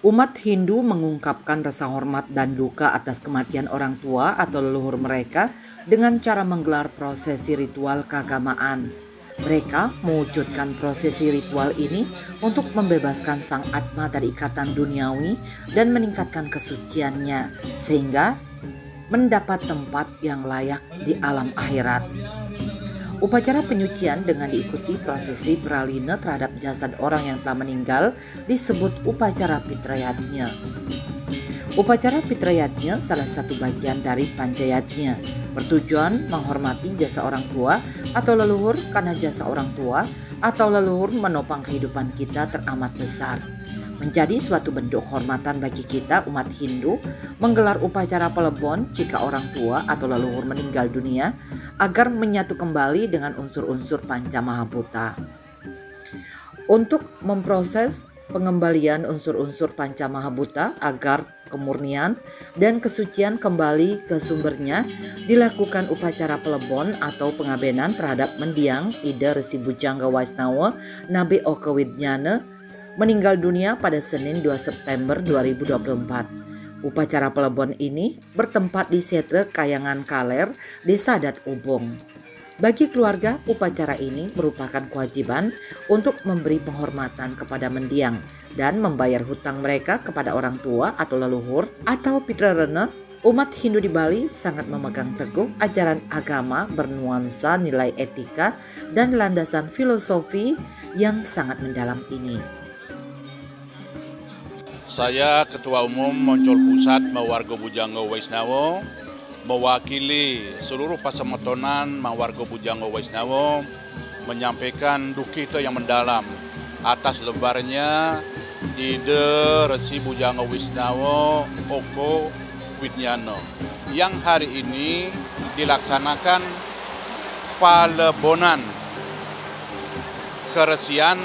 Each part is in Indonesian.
Umat Hindu mengungkapkan rasa hormat dan duka atas kematian orang tua atau leluhur mereka dengan cara menggelar prosesi ritual keagamaan. Mereka mewujudkan prosesi ritual ini untuk membebaskan sang Atma dari ikatan duniawi dan meningkatkan kesuciannya sehingga mendapat tempat yang layak di alam akhirat. Upacara penyucian dengan diikuti prosesi pralina terhadap jasad orang yang telah meninggal disebut upacara pitrayatnya. Upacara pitrayatnya salah satu bagian dari panjayatnya, bertujuan menghormati jasa orang tua atau leluhur karena jasa orang tua atau leluhur menopang kehidupan kita teramat besar. Menjadi suatu bentuk kehormatan bagi kita umat Hindu menggelar upacara pelebon jika orang tua atau leluhur meninggal dunia agar menyatu kembali dengan unsur-unsur Panca Mahabhuta. Untuk memproses pengembalian unsur-unsur Panca Mahabhuta agar kemurnian dan kesucian kembali ke sumbernya, dilakukan upacara pelebon atau pengabenan terhadap mendiang Ida Resi Bujangga Waisnawa Nabe Oka Widnyana meninggal dunia pada Senin 2 September 2024. Upacara pelebon ini bertempat di Setre Kayangan Kaler di Sadat Ubung. Bagi keluarga, upacara ini merupakan kewajiban untuk memberi penghormatan kepada mendiang dan membayar hutang mereka kepada orang tua atau leluhur atau pitrarana. Umat Hindu di Bali sangat memegang teguh ajaran agama bernuansa nilai etika dan landasan filosofi yang sangat mendalam ini. Saya Ketua Umum Moncol Pusat Mawarga Bujangga Waisnawa, mewakili seluruh pasamatonan Mawarga Bujangga Waisnawa menyampaikan duka kita yang mendalam atas lebarnya Ida Resi Bujangga Waisnawa Oko Widnyana yang hari ini dilaksanakan palebonan keresian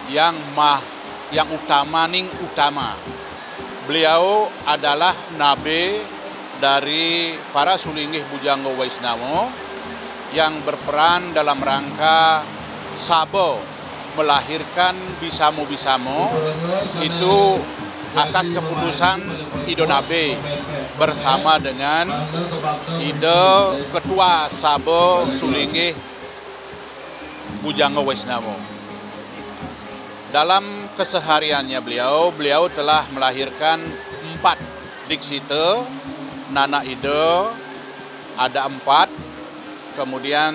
yang utama. Beliau adalah nabe dari para Sulinggih Bujangga Waisnawa yang berperan dalam rangka sabo melahirkan Bisamo-Bisamo itu atas keputusan Ido Nabe bersama dengan Ido Ketua Sabo Sulinggih Bujangga Waisnawa. Dalam kesehariannya beliau telah melahirkan 4 diksite, Nana Ida ada 4, kemudian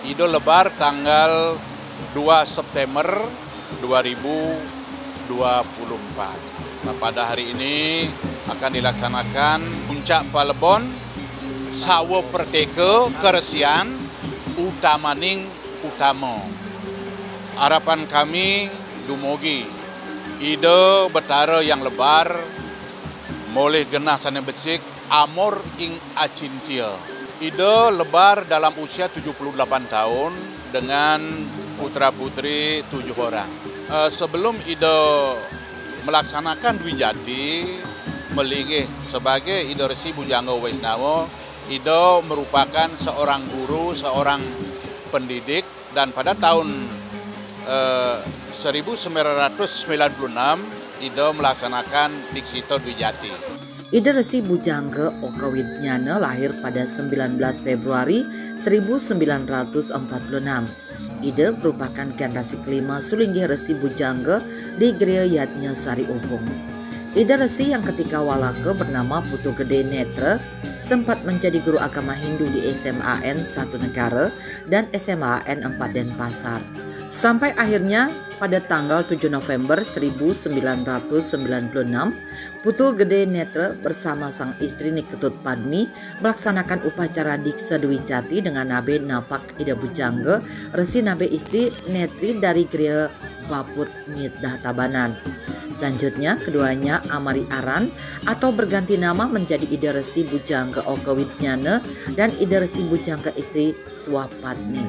Ida lebar tanggal 2 September 2024. Nah, pada hari ini akan dilaksanakan puncak palebon Sawo Perdeka Keresian Utamaning Utama. Harapan kami dumugi Ida betara yang lebar moleh genah sana becik amor ing acintia. Ida lebar dalam usia 78 tahun dengan putra-putri 7 orang. Sebelum Ida melaksanakan Dwijati melinggih sebagai Ida Resi Bujangga Waisnawa, Ida merupakan seorang guru, seorang pendidik, dan pada tahun 1996 Ida melaksanakan diksita Dwijati. Ida Resi Bujangga Oka Widnyana lahir pada 19 Februari 1946. Ida merupakan generasi kelima Sulinggih Resi Bujangga di Griya Yatnya Sari Ubung. Ida Resi yang ketika walaka bernama Putu Gede Netra sempat menjadi guru agama Hindu di SMAN 1 Negara dan SMAN 4 Denpasar. Sampai akhirnya pada tanggal 7 November 1996, Putu Gede Netra bersama sang istri Niketut Padmi melaksanakan upacara Diksa Dwijati dengan Nabe Napak Ida Bujangga Resi Nabe istri Netri dari Griya Baput Nyidah Tabanan. Selanjutnya keduanya amari aran atau berganti nama menjadi Ida Resi Bujangga Oka Widnyana dan Ida Resi Bujangga istri Swapatni.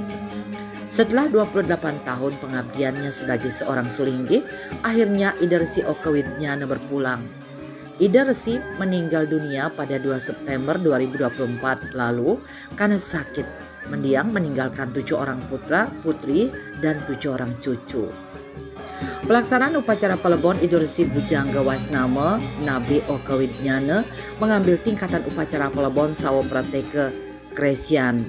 Setelah 28 tahun pengabdiannya sebagai seorang Sulinggih, akhirnya Ida Resi Oka Widnyana berpulang. Ida Resi meninggal dunia pada 2 September 2024 lalu karena sakit. Mendiang meninggalkan 7 orang putra, putri, dan 7 orang cucu. Pelaksanaan upacara Pelebon Idul Resi Bujangga Wasnama Nabi Okawidnyana mengambil tingkatan upacara Pelebon Sawo Prateke Kresian.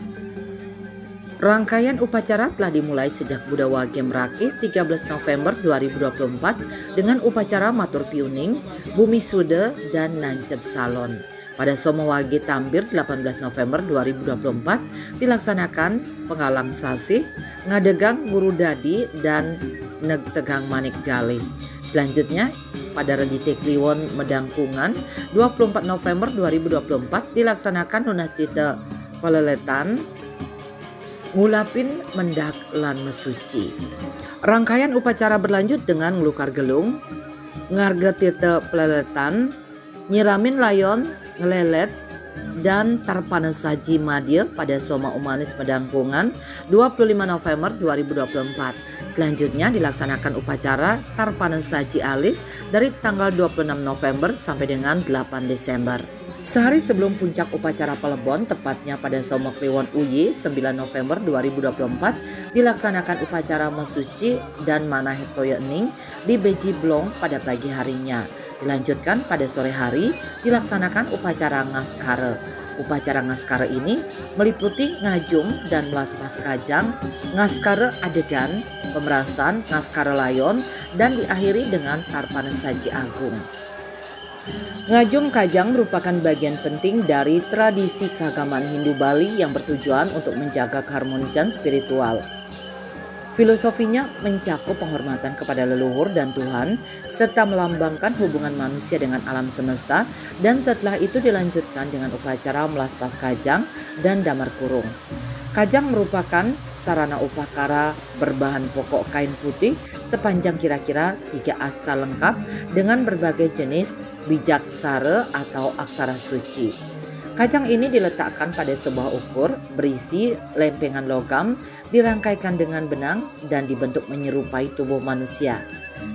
Rangkaian upacara telah dimulai sejak Buddha Wage Merakeh 13 November 2024 dengan upacara Matur Piuning, Bumi Suda, dan Nancep Salon. Pada Somo Wage Tambir 18 November 2024 dilaksanakan Pengalang Sasih, Ngadegang Guru Dadi, dan Negtegang Manik Galih. Selanjutnya pada Redite Kliwon Medangkungan 24 November 2024 dilaksanakan Lunastita Peleletan, Ngulapin Mendak lan Mesuci. Rangkaian upacara berlanjut dengan ngelukar gelung, ngarga tirta peleletan, nyiramin layon, ngelelet, dan tarpana saji madya pada Soma Umanis Medangkungan 25 November 2024. Selanjutnya dilaksanakan upacara tarpana saji alih dari tanggal 26 November sampai dengan 8 Desember. Sehari sebelum puncak upacara Pelebon, tepatnya pada Somo Kliwon Uyi 9 November 2024, dilaksanakan upacara Mesuci dan Manahetoya Ening di Beji Blong pada pagi harinya. Dilanjutkan pada sore hari dilaksanakan upacara Ngaskara. Upacara Ngaskara ini meliputi ngajum dan melaspas kajang, Ngaskara adegan, pemerasan, Ngaskara layon, dan diakhiri dengan tarpana saji agung. Ngajum kajang merupakan bagian penting dari tradisi keagamaan Hindu Bali yang bertujuan untuk menjaga keharmonisan spiritual. Filosofinya mencakup penghormatan kepada leluhur dan Tuhan, serta melambangkan hubungan manusia dengan alam semesta, dan setelah itu dilanjutkan dengan upacara melaspas kajang dan damar kurung. Kajang merupakan sarana upakara berbahan pokok kain putih sepanjang kira-kira 3 asta lengkap dengan berbagai jenis bijaksara atau aksara suci. Kajang ini diletakkan pada sebuah ukur berisi lempengan logam, dirangkaikan dengan benang dan dibentuk menyerupai tubuh manusia.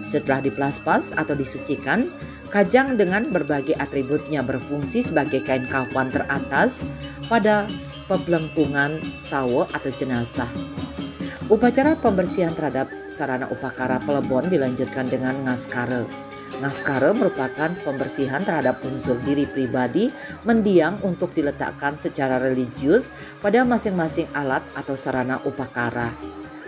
Setelah diplaspas atau disucikan, kajang dengan berbagai atributnya berfungsi sebagai kain kafan teratas pada pebelengkungan sawo atau jenazah. Upacara pembersihan terhadap sarana upakara Pelebon dilanjutkan dengan Ngaskara. Ngaskara merupakan pembersihan terhadap unsur diri pribadi mendiang untuk diletakkan secara religius pada masing-masing alat atau sarana upakara.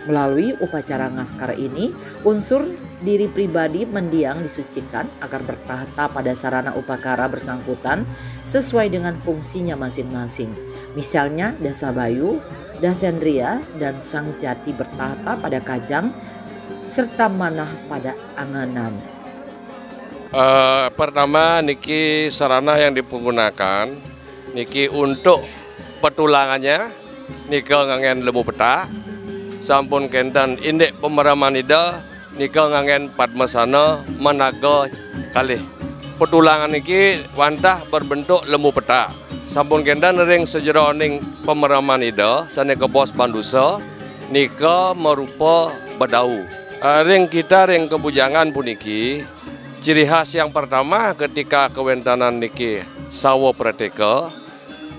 Melalui upacara Ngaskara ini, unsur diri pribadi mendiang disucikan agar bertahta pada sarana upakara bersangkutan sesuai dengan fungsinya masing-masing. Misalnya Dasabayu, Dasendriya, dan Sang Jati bertahta pada kajang serta Manah pada anganan. Pertama niki sarana yang dipergunakan niki untuk petulangannya nika ngangen lembu peta sampun kentan indek pemeraman ida nika ngangen padmasana managa kalih. Petulangan niki wantah berbentuk lembu peta sampun kentan ring sejeroning pemeraman ida saneka bos bandusa nika merupa bedau. Ring kita ring kebujangan puniki ciri khas yang pertama ketika kewentanan niki sawo prateka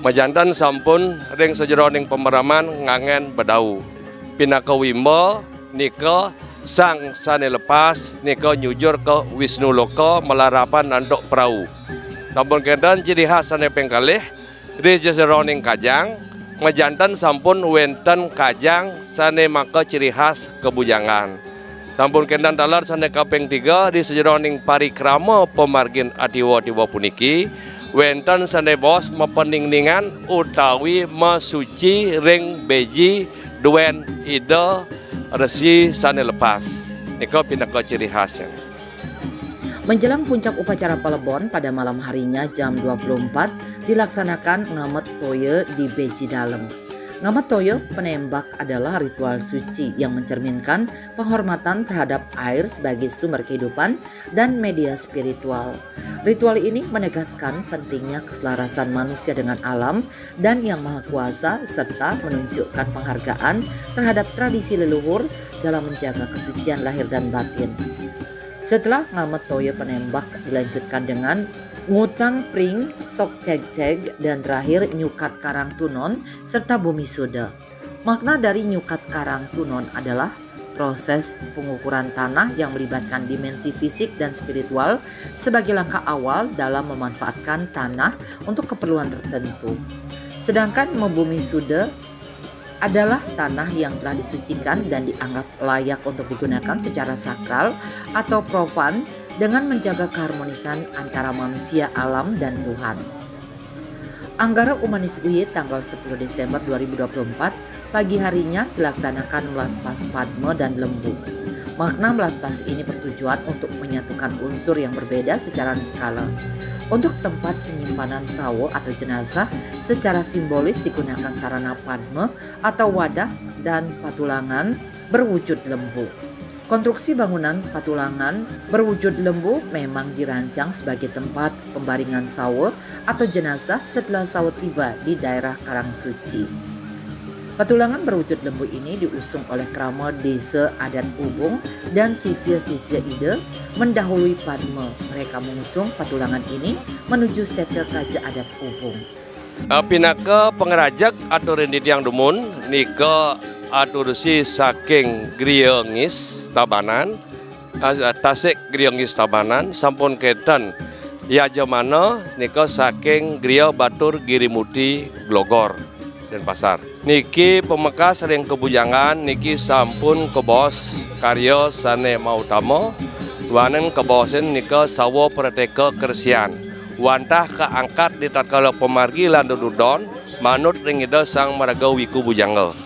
majantan sampun ring sejeroning pemeraman ngangen bedau pinaka wimbo nika sang sane lepas nika nyujur ke Wisnu Loka melarapan andok perahu sampun kendan ciri khas sane pengkalih ring sejeroning kajang majantan sampun wenten kajang sane maka ciri khas kebujangan. Sampun kendan dalar sane kaping 3 di sejeroning parikrama pemargin adiwa-diwa puniki wenten sane bos mepeningningan utawi mesuci ring beji duen ida resi sane lepas nika pinaka ciri khasnya. Menjelang puncak upacara Pelebon pada malam harinya jam 24 dilaksanakan Ngamet Toya di Beji Dalem. Ngamet Toya penembak adalah ritual suci yang mencerminkan penghormatan terhadap air sebagai sumber kehidupan dan media spiritual. Ritual ini menegaskan pentingnya keselarasan manusia dengan alam dan Yang Maha Kuasa serta menunjukkan penghargaan terhadap tradisi leluhur dalam menjaga kesucian lahir dan batin. Setelah Ngamet Toya penembak dilanjutkan dengan ngutang pring, sok ceg-ceg, dan terakhir nyukat karang tunon serta bumi suda. Makna dari nyukat karang tunon adalah proses pengukuran tanah yang melibatkan dimensi fisik dan spiritual sebagai langkah awal dalam memanfaatkan tanah untuk keperluan tertentu. Sedangkan membumi suda adalah tanah yang telah disucikan dan dianggap layak untuk digunakan secara sakral atau profan dengan menjaga keharmonisan antara manusia, alam, dan Tuhan. Anggara Umanis Uye tanggal 10 Desember 2024 pagi harinya dilaksanakan melaspas Padma dan Lembu. Makna melaspas ini bertujuan untuk menyatukan unsur yang berbeda secara niskala. Untuk tempat penyimpanan sawo atau jenazah secara simbolis digunakan sarana Padma atau wadah dan patulangan berwujud lembu. Konstruksi bangunan patulangan berwujud lembu memang dirancang sebagai tempat pembaringan sawo atau jenazah setelah sawo tiba di daerah Karangsuci. Patulangan berwujud lembu ini diusung oleh Krama Desa Adat Ubung dan sisya-sisya Ide mendahului Padma. Mereka mengusung patulangan ini menuju Setel Kaja Adat Ubung. Pinaka pengerajak atau rendit yang dumun nika atursi saking Griengis Tabanan, tasik Griengis Tabanan sampun ketan yajamana nika saking Griya Batur Girimuti Glogor dan Pasar. Niki pemekas sering kebujangan niki sampun kebos karya sane mautama wanen kebosen nika sawo prateka kersian wantah keangkat di tatkala pemargi landududon manut ringida sang maraga wiku bujangga.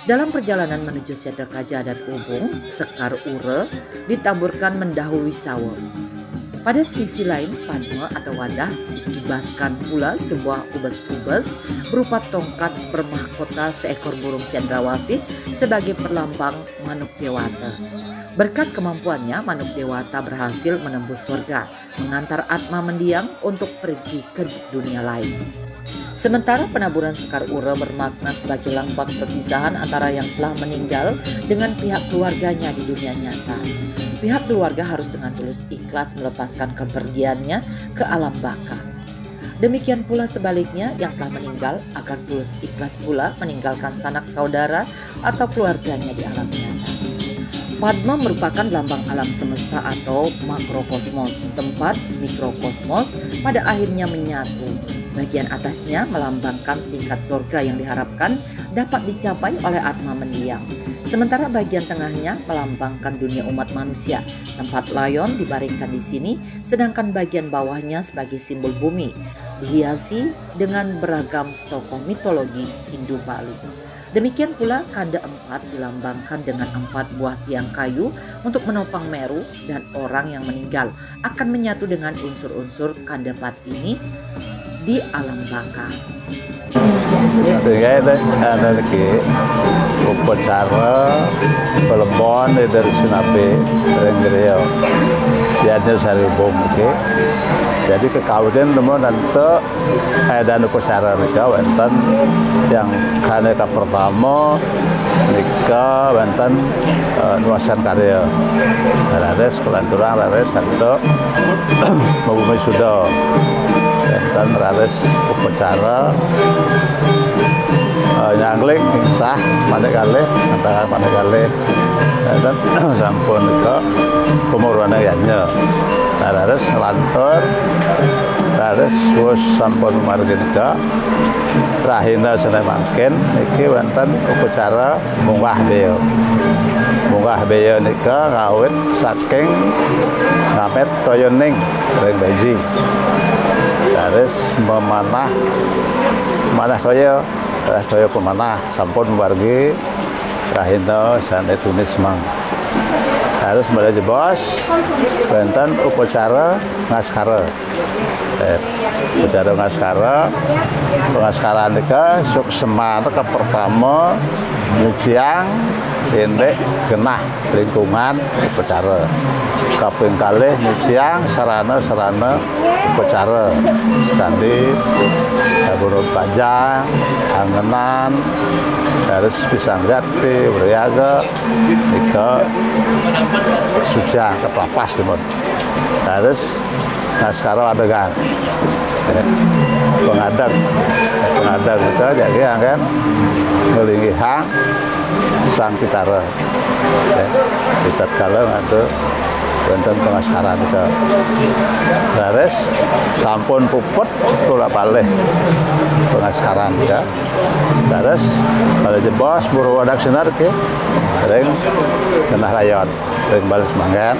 Dalam perjalanan menuju Setel Kaja Adat Ubung, Sekar Ure ditaburkan mendahului sawo. Pada sisi lain, Padma atau wadah dikibaskan pula sebuah ubas-ubas berupa tongkat bermahkota seekor burung cendrawasih sebagai perlambang manuk dewata. Berkat kemampuannya, manuk dewata berhasil menembus surga, mengantar Atma mendiang untuk pergi ke dunia lain. Sementara penaburan Sekar Ure bermakna sebagai lambang perpisahan antara yang telah meninggal dengan pihak keluarganya di dunia nyata. Pihak keluarga harus dengan tulus ikhlas melepaskan kepergiannya ke alam baka. Demikian pula sebaliknya yang telah meninggal agar tulus ikhlas pula meninggalkan sanak saudara atau keluarganya di alam nyata. Padma merupakan lambang alam semesta atau makrokosmos, tempat mikrokosmos pada akhirnya menyatu. Bagian atasnya melambangkan tingkat surga yang diharapkan dapat dicapai oleh Atma mendiang. Sementara bagian tengahnya melambangkan dunia umat manusia. Tempat layon dibaringkan di sini, sedangkan bagian bawahnya sebagai simbol bumi, dihiasi dengan beragam tokoh mitologi Hindu Bali. Demikian pula kanda 4 dilambangkan dengan 4 buah tiang kayu untuk menopang Meru, dan orang yang meninggal akan menyatu dengan unsur-unsur kanda 4 ini di alam baka. Sehingga ada lagi upacara pelebon dari Sinape dari Griya dianya sari bom ke. Jadi kekawin temu nanti ada upacara mereka wonten yang kane pertama mereka wonten nuasan karya. Ada sekolah turang ada satu membumi sudah dan rares upacara nyangling sah pada kali antara pada kali dan sampun ke pemurwana yanya rares lantur rares wis sampun margi nika rahina sene mangken iki wonten upacara munggah beo. Munggah beo nika kawit saking ngapet toyoning ring baji. Harus memanah kaya pemanah sampun wargi rahina sane tunis mang. Harus mulai bos benten upacara ngaskara. Upacara ngaskara, pengaskaran nika sukseman ke pertama nyuciang indek genah lingkungan upacara. Kaping kalih nyuciang sarana-sarana upacara tadi burung pajang, angenan, harus pisang jati, beriaga, nika suciang ke pelapas timur. Harus naskara adegan, pengadang kita jadi kan ngelingi hang sang kitara. Ya, kita kalau ada wonten pengasaran itu. Terus sampun puput tulak balik pengasaran ya. Terus kalau jebos buru wadak sinar ke ring kena rayon ring balas mangan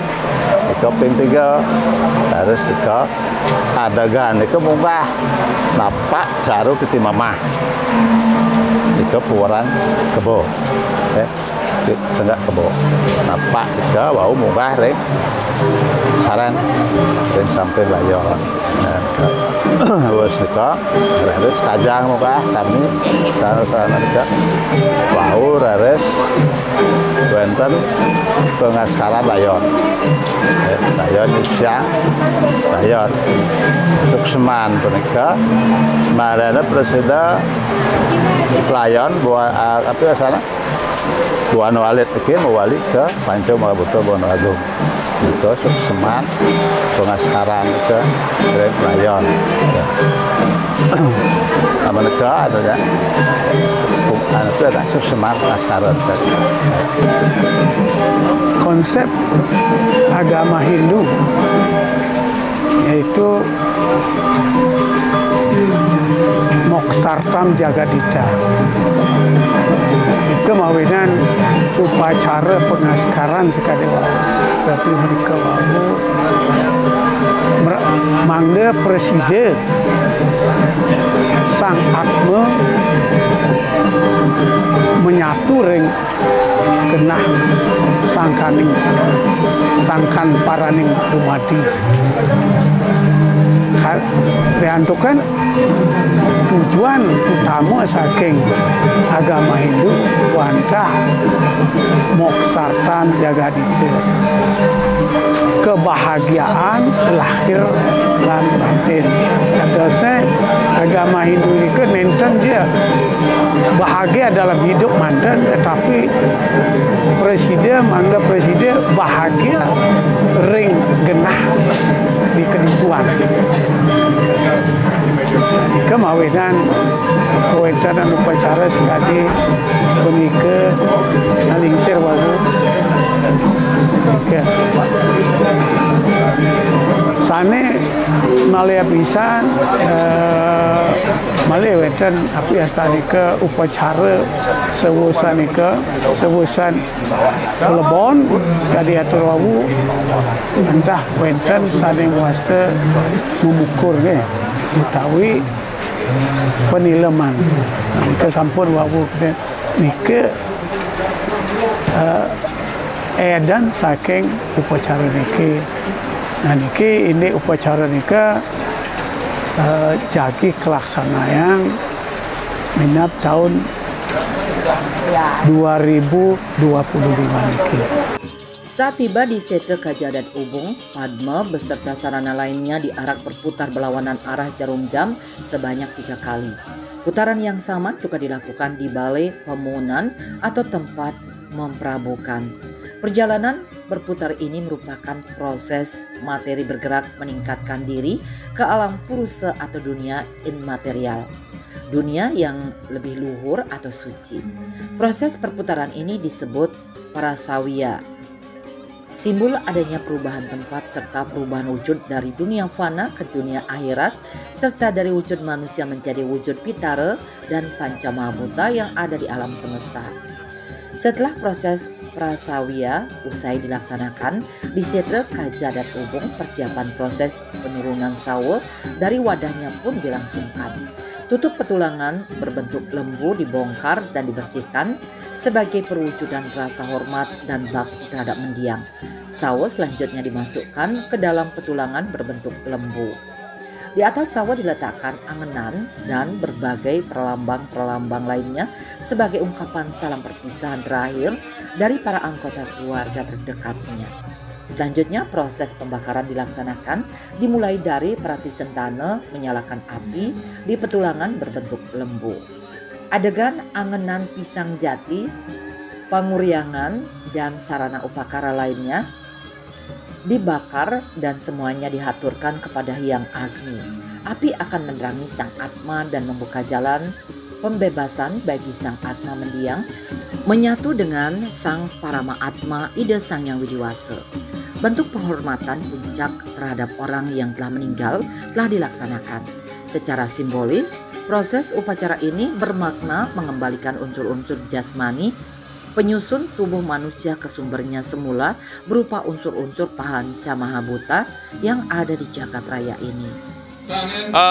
itu ping 3 terus itu adegan itu munggah napak jaru ke mama itu puaran kebo tengah kebo napak itu bau munggah ring saran ring sampai layon wes itu terus kajang munggah sami sarana itu bau terus wonten pengasaran layon layon siang layon sukseman punika marana presida layon buat apa sana Tuan Walid iki mewali ke Panco Magabuto Bono Agung itu sukseman pengasaran ke layon mereka ada itu ada sukseman pengasaran. Konsep agama Hindu yaitu Moksartam Jagadita itu mawinan upacara pengaskaran sekali tapi mereka mau mangga presiden sang Atma menyatu ring genah sangkan paraning umadi diantukan tujuan utama saking agama Hindu wantah moksartan jagadita kebahagiaan lahir dan batin. Terusnya agama Hindu itu nenten dia bahagia dalam hidup mandan, tetapi mangga presiden bahagia ring genah di kehidupan. Kemawinan dan upacara sekali menikah nalingsir wagu sane Malaya pisan Malaya wetan api astanika upacara sewusanika sewusan Lebon sekali atur wawu entah wetan sane wasta memukul utawi penileman ke sampun wawu nike edan saking upacara niki. Nah niki ini upacara nika jagi kelaksanaan minap tahun 2025 niki. Saat tiba di Setre Kajadat Ubung, Padma beserta sarana lainnya diarak berputar berlawanan arah jarum jam sebanyak 3 kali. Putaran yang sama juga dilakukan di balai pemunan atau tempat memprabukan. Perjalanan berputar ini merupakan proses materi bergerak meningkatkan diri ke alam purusa atau dunia immaterial, dunia yang lebih luhur atau suci. Proses perputaran ini disebut prasawiya, simbol adanya perubahan tempat serta perubahan wujud dari dunia fana ke dunia akhirat, serta dari wujud manusia menjadi wujud pitara dan pancamahabhuta yang ada di alam semesta. Setelah proses prasawiya usai dilaksanakan di Setre Kajadat Ubung, persiapan proses penurunan sawa dari wadahnya pun dilangsungkan. Tutup petulangan berbentuk lembu dibongkar dan dibersihkan sebagai perwujudan rasa hormat dan bakti terhadap mendiang. Sawa selanjutnya dimasukkan ke dalam petulangan berbentuk lembu. Di atas sawa diletakkan angenan dan berbagai perlambang-perlambang lainnya sebagai ungkapan salam perpisahan terakhir dari para anggota keluarga terdekatnya. Selanjutnya proses pembakaran dilaksanakan dimulai dari Prati Sentana menyalakan api di petulangan berbentuk lembu. Adegan angenan pisang jati, panguriangan, dan sarana upakara lainnya dibakar dan semuanya dihaturkan kepada Hyang Agni. Api akan menerangi Sang Atma dan membuka jalan pembebasan bagi Sang Atma mendiang menyatu dengan Sang Parama Atma Ida Sang Hyang Widiwasa. Bentuk penghormatan puncak terhadap orang yang telah meninggal telah dilaksanakan. Secara simbolis, proses upacara ini bermakna mengembalikan unsur-unsur jasmani penyusun tubuh manusia ke sumbernya semula berupa unsur-unsur Panca Mahabhuta yang ada di jagat raya ini.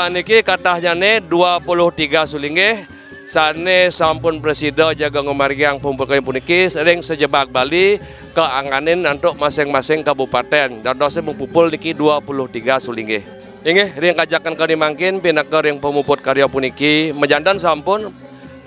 Niki katahnya 23 sulinggih. Sane sampun presida jaga ngomargiang pembukaan puniki sering sejebak Bali ke anganin untuk masing-masing kabupaten. Dan dosen mempupul niki 23 sulinggih. Inggih ring kajakan kami mangkin pinaka ring pemuput karya puniki menjandan sampun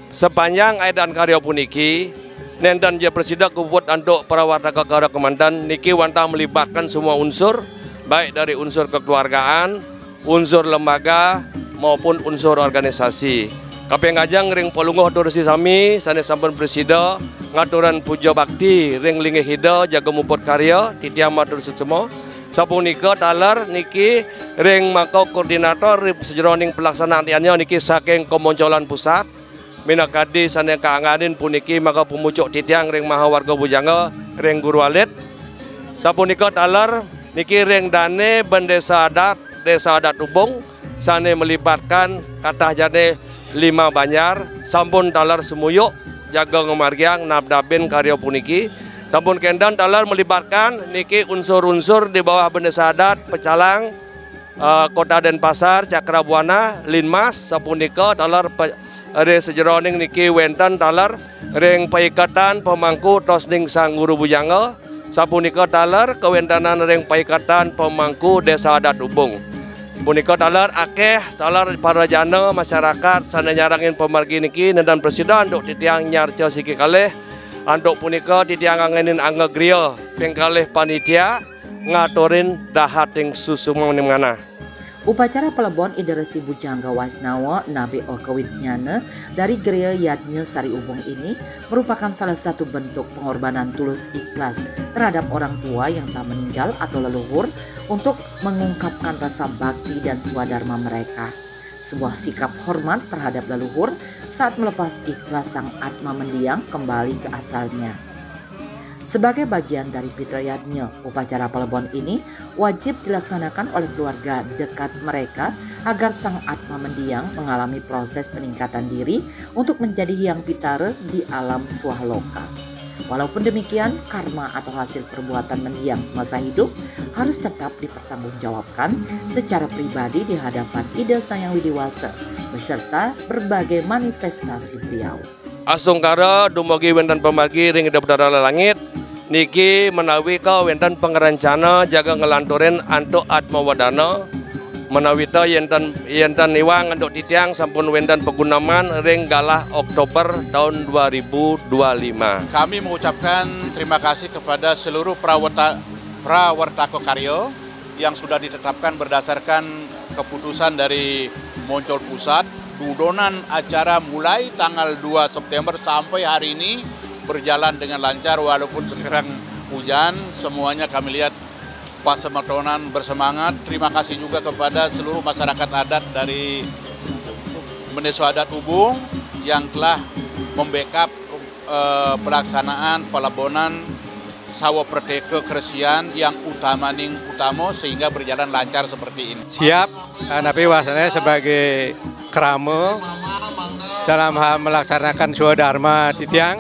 sepanjang edan karya puniki nendan je presida kuput untuk prawartaka karya komandan niki wantah melibatkan semua unsur baik dari unsur kekeluargaan, unsur lembaga maupun unsur organisasi. Kapeng ngajang ring polungoh dursi sami sane sampun presida ngaturan puja bakti ring linggih hida jaga muput karya titiang matur semua. Sapunika taler niki ring maka koordinator sejroning pelaksanaan niki saking kemunculan pusat minakadi sane kaanganin puniki maka pumucuk titiang ring maha warga bujanga ring guru alit. Sapunika taler niki ring dane bendesa adat desa adat Ubung sane melibatkan katah jane 5 banyar sampun talar semuyuk jaga ngomargiang nabdabin karya puniki sampun kendan talar melibatkan niki unsur-unsur di bawah bendesa adat Pecalang, Kota Denpasar, Cakrabuana, Linmas sapunika talar re sejeroning niki wenten talar ring paikatan pemangku tosning sang guru bujanga sapunika talar kewentanan ring paikatan pemangku desa adat Ubung. Punika talar akeh talar para jana masyarakat sana nyarangin pemargi niki dan presiden untuk titiang nyarca siki kalih anduk punika titiang angenin angga griya ping kalih panitia ngaturin dahating susumang nimngana. Upacara pelebon Ida Resi Bujangga Waisnawa Nabi Okawitnyana dari Gereja Yadnya Sari Ubung ini merupakan salah satu bentuk pengorbanan tulus ikhlas terhadap orang tua yang telah meninggal atau leluhur untuk mengungkapkan rasa bakti dan swadharma mereka. Sebuah sikap hormat terhadap leluhur saat melepas ikhlas sang atma mendiang kembali ke asalnya. Sebagai bagian dari fitrayatnya, upacara pelebon ini wajib dilaksanakan oleh keluarga dekat mereka agar sang atma mendiang mengalami proses peningkatan diri untuk menjadi hyang pitara di alam swahloka. Walaupun demikian, karma atau hasil perbuatan mendiang semasa hidup harus tetap dipertanggungjawabkan secara pribadi di hadapan Ida Sang Hyang Widiwasa beserta berbagai manifestasi beliau. Astungkara dumugi wenten pemargi ring ida betara langit niki menawi ka wenten pengerencana jaga ngelanturin antuk atma wadana menawi ta yenten iwang antuk titiang sampun wenten pegunaman ring galah Oktober tahun 2025. Kami mengucapkan terima kasih kepada seluruh prawartaka karya yang sudah ditetapkan berdasarkan keputusan dari Moncol Pusat. Dudonan acara mulai tanggal 2 September sampai hari ini berjalan dengan lancar walaupun sekarang hujan. Semuanya kami lihat pasematonan bersemangat. Terima kasih juga kepada seluruh masyarakat adat dari Desa Adat Ubung yang telah membackup pelaksanaan pelebonan Sawo Perdeka Kresian yang utama sehingga berjalan lancar seperti ini. Siap, tapi wasanya sebagai krama dalam hal melaksanakan swadharma titiang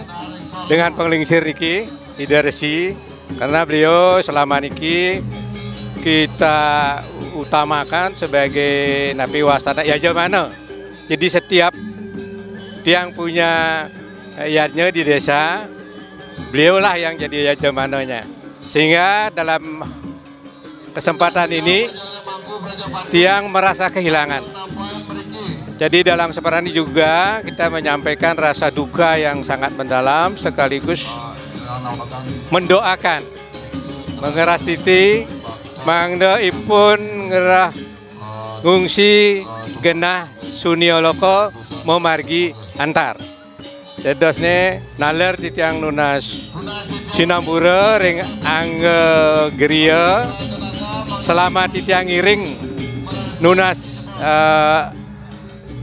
dengan penglingsir niki Ida Resi karena beliau selama niki kita utamakan sebagai napi wasana ya mana. Jadi setiap tiang punya yadnya di desa beliaulah yang jadi yajamananya. Sehingga dalam kesempatan ini tiang merasa kehilangan. Jadi dalam seperti ini juga kita menyampaikan rasa duka yang sangat mendalam sekaligus mendoakan mengeras titi mangda ipun ngerah ngungsi genah sunioloko memargi antar. Dedosne naler titiang nunas Sinambura ring angge geria selama titiang iring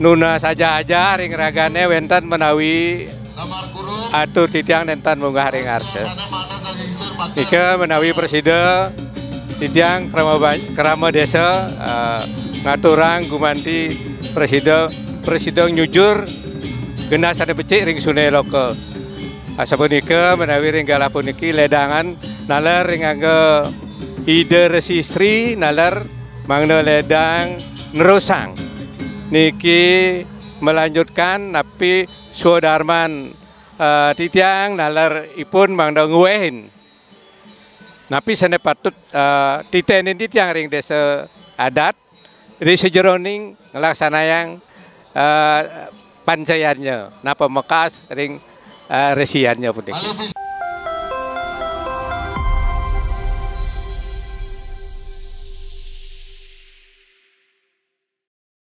nunas saja ring ragane wenten menawi atur titiang nentan munggah ring arca. Nika menawi presiden titiang kerama desa ngaturang gumanti presiden nyujur genah sada becik ring sungai lokal. Sapunika menawi ring galapun niki ledangan nalar ring angge ide resistri nalar mangna ledang nerusang niki melanjutkan napi suadarman titiang nalar ipun mangna nguwehin napi sene patut titenin titiang ring desa adat di sejeroning ngelaksanayang pancayannya napa mekas ring resiannya pudik.